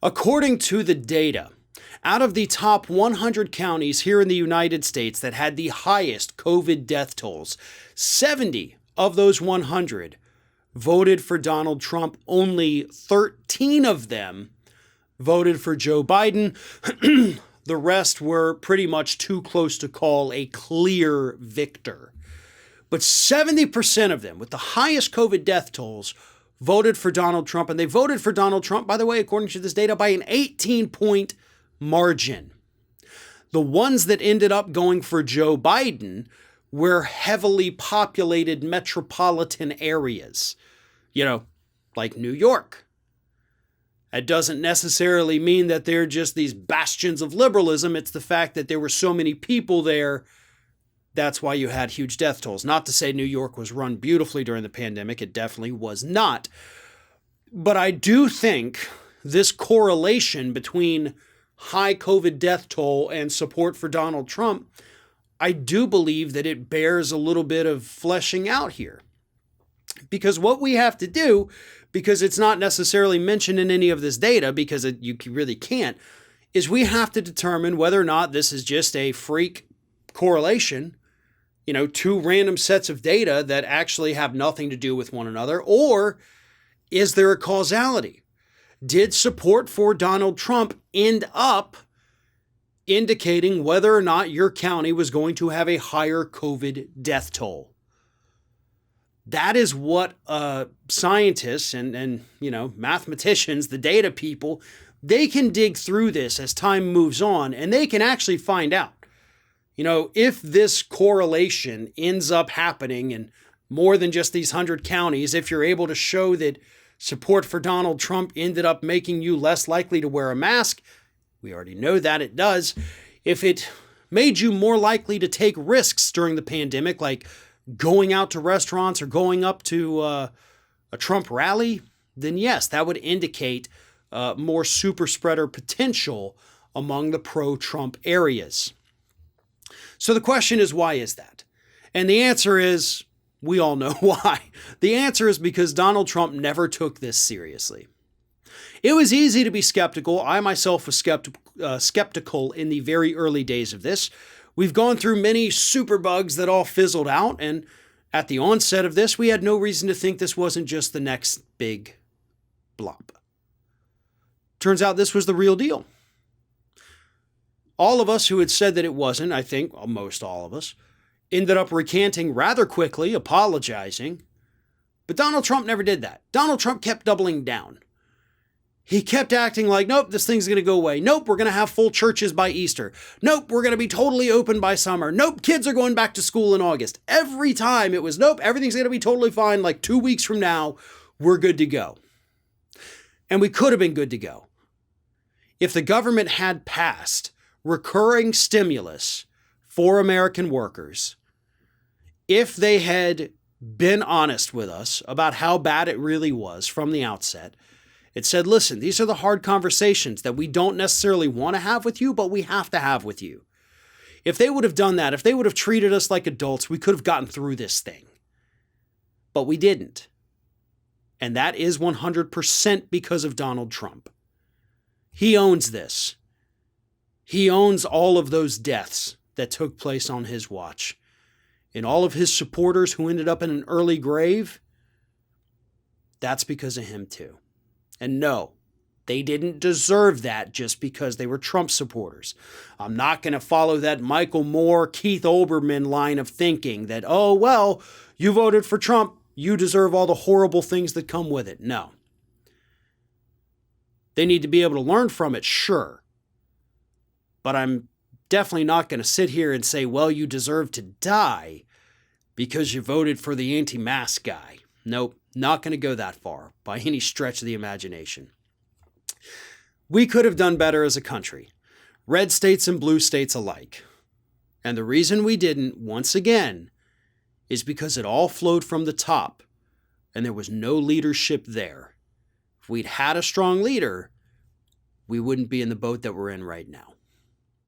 According to the data, out of the top 100 counties here in the United States that had the highest COVID death tolls, 70 of those 100 voted for Donald Trump. Only 13 of them voted for Joe Biden. The rest were pretty much too close to call a clear victor. But 70% of them, with the highest COVID death tolls, voted for Donald Trump. And they voted for Donald Trump, by the way, according to this data, by an 18-point margin. The ones that ended up going for Joe Biden were heavily populated metropolitan areas, like New York. That doesn't necessarily mean that they're just these bastions of liberalism. It's the fact that there were so many people there. That's why you had huge death tolls. Not to say New York was run beautifully during the pandemic. It definitely was not. But I do think this correlation between high COVID death toll and support for Donald Trump, I do believe that it bears a little bit of fleshing out here. Because what we have to do, because it's not necessarily mentioned in any of this data, because you really can't, is we have to determine whether or not this is just a freak correlation, two random sets of data that actually have nothing to do with one another, or is there a causality? Did support for Donald Trump end up indicating whether or not your county was going to have a higher COVID death toll? That is what scientists and mathematicians, the data people, they can dig through this as time moves on, and they can actually find out. If this correlation ends up happening in more than just these 100 counties, if you're able to show that support for Donald Trump ended up making you less likely to wear a mask, we already know that it does. If it made you more likely to take risks during the pandemic, like going out to restaurants or going up to a Trump rally, then yes, that would indicate more super spreader potential among the pro-Trump areas. So the question is, why is that? And the answer is, we all know why. The answer is because Donald Trump never took this seriously. It was easy to be skeptical. I myself was skeptical in the very early days of this. We've gone through many superbugs that all fizzled out, and at the onset of this, we had no reason to think this wasn't just the next big blob. Turns out this was the real deal. All of us who had said that it wasn't, I think most all of us, ended up recanting rather quickly, apologizing. But Donald Trump never did that. Donald Trump kept doubling down. He kept acting like, nope, this thing's going to go away. Nope, we're going to have full churches by Easter. Nope, we're going to be totally open by summer. Nope, kids are going back to school in August. Every time it was, nope, everything's going to be totally fine. Like 2 weeks from now, we're good to go. And we could have been good to go if the government had passed recurring stimulus for American workers, if they had been honest with us about how bad it really was from the outset. It said, listen, these are the hard conversations that we don't necessarily want to have with you, but we have to have with you. If they would have done that, if they would have treated us like adults, we could have gotten through this thing. But we didn't. And that is 100% because of Donald Trump. He owns this. He owns all of those deaths that took place on his watch. And all of his supporters who ended up in an early grave, that's because of him too. And no, they didn't deserve that just because they were Trump supporters. I'm not going to follow that Michael Moore, Keith Olbermann line of thinking that, oh, well, you voted for Trump, you deserve all the horrible things that come with it. No. They need to be able to learn from it, sure. But I'm definitely not going to sit here and say, well, you deserve to die because you voted for the anti-mask guy. Nope, not going to go that far by any stretch of the imagination. We could have done better as a country, red states and blue states alike. And the reason we didn't, once again, is because it all flowed from the top and there was no leadership there. If we'd had a strong leader, we wouldn't be in the boat that we're in right now.